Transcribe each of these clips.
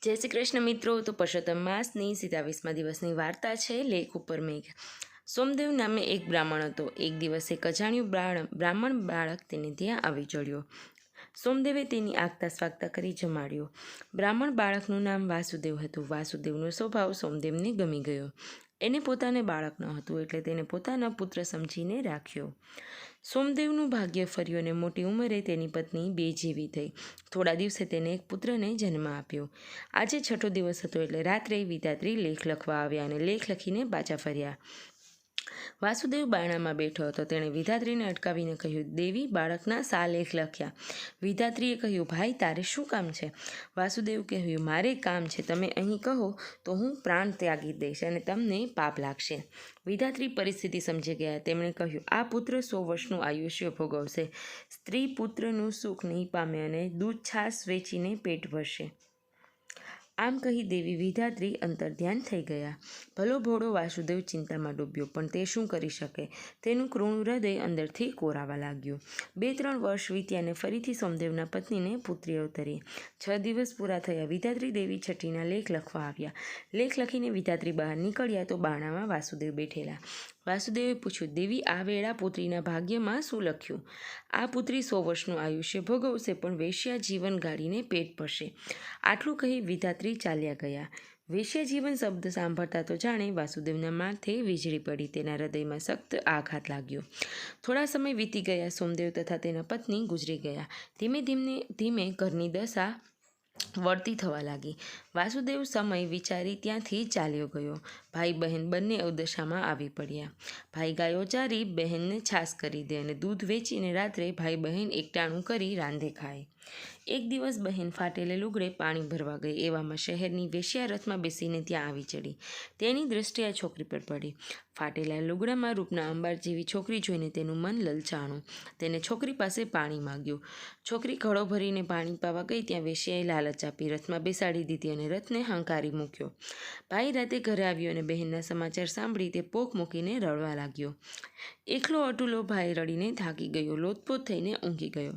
જય શ્રી કૃષ્ણ મિત્રો। તો પુરુષોત્તમ માસની 27મા દિવસની વાર્તા છે। લેખ ઉપર મેઘ। સોમદેવ નામે એક બ્રાહ્મણ હતો। એક દિવસ એક અજાણ્યું બ્રાહ્મણ બાળક તેને ત્યાં આવી ચડ્યો। સોમદેવે તેની આગતા સ્વાગતા કરી જમાડ્યો। બ્રાહ્મણ બાળકનું નામ વાસુદેવ હતું। વાસુદેવનો સ્વભાવ સોમદેવને ગમી ગયો। એને પોતાને બાળક ન હતું એટલે તેને પોતાના પુત્ર સમજીને રાખ્યો। સોમદેવનું ભાગ્ય ફર્યું અને મોટી ઉંમરે તેની પત્ની બે જેવી થઈ। થોડા દિવસે તેને એક પુત્રને જન્મ આપ્યો। આજે છઠ્ઠો દિવસ હતો એટલે રાત્રે વિધાત્રી લેખ લખવા આવ્યા અને લેખ લખીને પાછા ફર્યા। વાસુદેવ બારણામાં બેઠો હતો। તેણે વિધાત્રીને અટકાવીને કહ્યું, દેવી, બાળકના શા લેખ લખ્યા? વિધાત્રીએ કહ્યું, ભાઈ, તારે શું કામ છે? વાસુદેવ કહ્યું, મારે કામ છે। તમે અહીં કહો તો હું પ્રાણ ત્યાગી દઈશ અને તમને પાપ લાગશે। વિધાત્રી પરિસ્થિતિ સમજી ગયા। તેમણે કહ્યું, આ પુત્ર 100 વર્ષનું આયુષ્ય ભોગવશે। સ્ત્રી પુત્રનું સુખ નહીં પામે અને દૂધ છાશ વેચીને પેટ ભરશે। આમ કહી દેવી વિધાત્રી અંતર્ધ્યાન થઈ ગયા। ભલો ભોળો વાસુદેવ ચિંતામાં ડૂબ્યો, પણ તે શું કરી શકે? તેનું કૃણ હૃદય અંદરથી કોરાવા લાગ્યું। 2-3 વર્ષ વીત્યા અને ફરીથી સોમદેવના પત્નીને પુત્રી અવતરી। 6 દિવસ પૂરા થયા। વિધાત્રી દેવી છઠ્ઠીના લેખ લખવા આવ્યા। લેખ લખીને વિધાત્રી બહાર નીકળ્યા તો બારણામાં વાસુદેવ બેઠેલા। વાસુદેવે પૂછ્યું, દેવી, આ વેળા પુત્રીના ભાગ્યમાં શું લખ્યું? આ પુત્રી 100 વર્ષનું આયુષ્ય ભોગવશે, પણ વેશ્યા જીવન ગાળીને પેટ ભરશે। આટલું કહી વિધાત્રી ચાલ્યા ગયા। વેશ્યા જીવન શબ્દ સાંભળતા તો જાણે વાસુદેવના માથે વીજળી પડી। તેના હૃદયમાં સખ્ત આઘાત લાગ્યો। થોડા સમય વીતી ગયા। સોમદેવ તથા તેના પત્ની ગુજરી ગયા। ધીમે ધીમે ઘરની દશા વળતી થવા લાગી। વાસુદેવ સમય વિચારી ત્યાંથી ચાલ્યો ગયો। ભાઈ બહેન બંને અવદશામાં આવી પડ્યા। ભાઈ ગાયો ચારી બહેનને છાશ કરી દે અને દૂધ વેચીને રાત્રે ભાઈ બહેન એકટાણું કરી રાંધે ખાય। એક દિવસ બહેન ફાટેલે લુગડે પાણી ભરવા ગઈ। એવામાં શહેરની વેશ્યા રથમાં બેસીને ત્યાં આવી ચડી। તેની દૃષ્ટિ આ છોકરી પર પડી। ફાટેલા લુગડામાં રૂપના અંબાર જેવી છોકરી જોઈને તેનું મન લલચાણું। તેને છોકરી પાસે પાણી માંગ્યું। છોકરી ઘડો ભરીને પાણી પાવા ગઈ ત્યાં વેશ્યાએ લાલચ આપી, રથમાં બેસાડી દીધી અને રથને હંકારી મૂક્યો। ભાઈ રાતે ઘરે આવ્યો અને બહેનના સમાચાર સાંભળી તે પોક મૂકીને રડવા લાગ્યો। એકલો અટુલો ભાઈ રડીને થાકી ગયો, લોથપોથ થઈને ઊંઘી ગયો।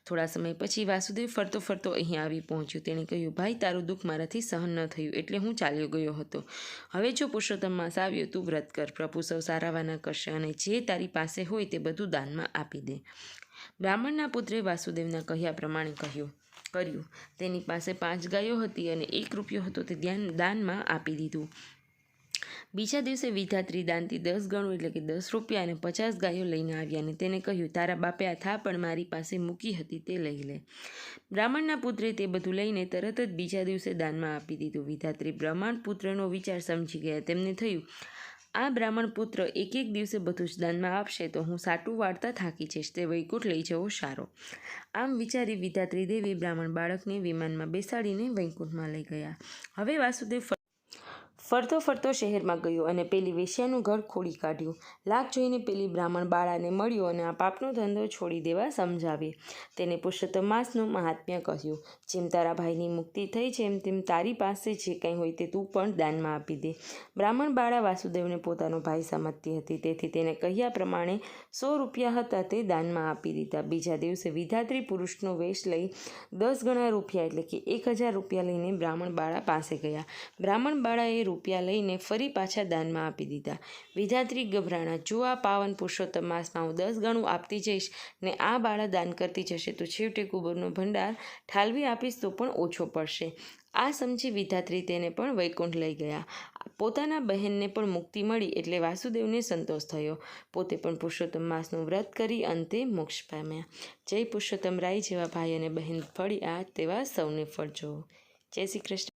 થોડા સમય પછી વાસુદેવ ફરતો ફરતો અહીં આવી પહોંચ્યો। તેણે કહ્યું, ભાઈ, તારું દુઃખ મારાથી સહન ન થયું એટલે હું ચાલ્યો ગયો હતો। હવે જો પુરુષોત્તમ માસ આવ્યો, તું વ્રત કર। પ્રભુ સૌ સારાવાના કરશે અને જે તારી પાસે હોય તે બધું દાનમાં આપી દે। બ્રાહ્મણના પુત્રે વાસુદેવના કહ્યા પ્રમાણે કર્યું। તેની પાસે 5 ગાયો હતી અને 1 રૂપિયો હતો તે દાનમાં આપી દીધું। બીજા દિવસે વિધાત્રી દાનથી 10 ગણું એટલે કે 10 રૂપિયા અને 50 ગાયો લઈને આવ્યા અને તેને કહ્યું, તારા બાપે આ થાપણ મારી પાસે મૂકી હતી તે લઈ લે। બ્રાહ્મણના પુત્રે તે બધું લઈને તરત જ બીજા દિવસે દાનમાં આપી દીધું। વિધાત્રી બ્રાહ્મણ પુત્રનો વિચાર સમજી ગયા। તેમને થયું, આ બ્રાહ્મણ પુત્ર એક દિવસે બધું જ દાનમાં આપશે તો હું સાટું વાળતા થાકી જઈશ, તે વૈકુંઠ લઈ જવો સારો। આમ વિચારી વિધાત્રી દેવી બ્રાહ્મણ બાળકને વિમાનમાં બેસાડીને વૈકુંઠમાં લઈ ગયા। હવે વાસુદેવ ફરતો ફરતો શહેરમાં ગયો અને પેલી વેશ્યાનું ઘર ખોલી કાઢ્યું। લાગ જોઈને પેલી બ્રાહ્મણ બાળાને મળ્યો અને આ પાપનો ધંધો છોડી દેવા સમજાવી। તેને પુરુષોત્તમ માસનું મહાત્મ્ય કહ્યું। જેમ તારા ભાઈની મુક્તિ થઈ છે તેમ તારી પાસે જે કંઈ હોય તે તું પણ દાનમાં આપી દે। બ્રાહ્મણ બાળા વાસુદેવને પોતાનો ભાઈ સમજતી હતી, તેથી તેને કહ્યા પ્રમાણે 100 રૂપિયા હતા તે દાનમાં આપી દીધા। બીજા દિવસે વિધાત્રી પુરુષનો વેશ લઈ 10 ગણા રૂપિયા એટલે કે 1000 રૂપિયા લઈને બ્રાહ્મણ બાળા પાસે ગયા। બ્રાહ્મણ બાળાએ રૂપિયા લઈને ફરી પાછા દાનમાં આપી દીધા। વિધાત્રી ગભરાણા, જો આ પાવન પુરુષોત્તમ માસમાં હું 10 ગણું આપતી જઈશ ને આ બાળા દાન કરતી જશે તો છેવટે કુબેરનો ભંડાર ઠાલવી આપીશ તો પણ ઓછો પડશે। આ સમજી વિધાત્રી તેને પણ વૈકુંઠ લઈ ગયા। પોતાના બહેનને પણ મુક્તિ મળી એટલે વાસુદેવને સંતોષ થયો। પોતે પણ પુરુષોત્તમ માસનું વ્રત કરી અંતે મોક્ષ પામ્યા। જય પુરુષોત્તમ રાય જેવા ભાઈ અને બહેન ફળ્યા તેવા સૌને ફળજો। જય શ્રી કૃષ્ણ।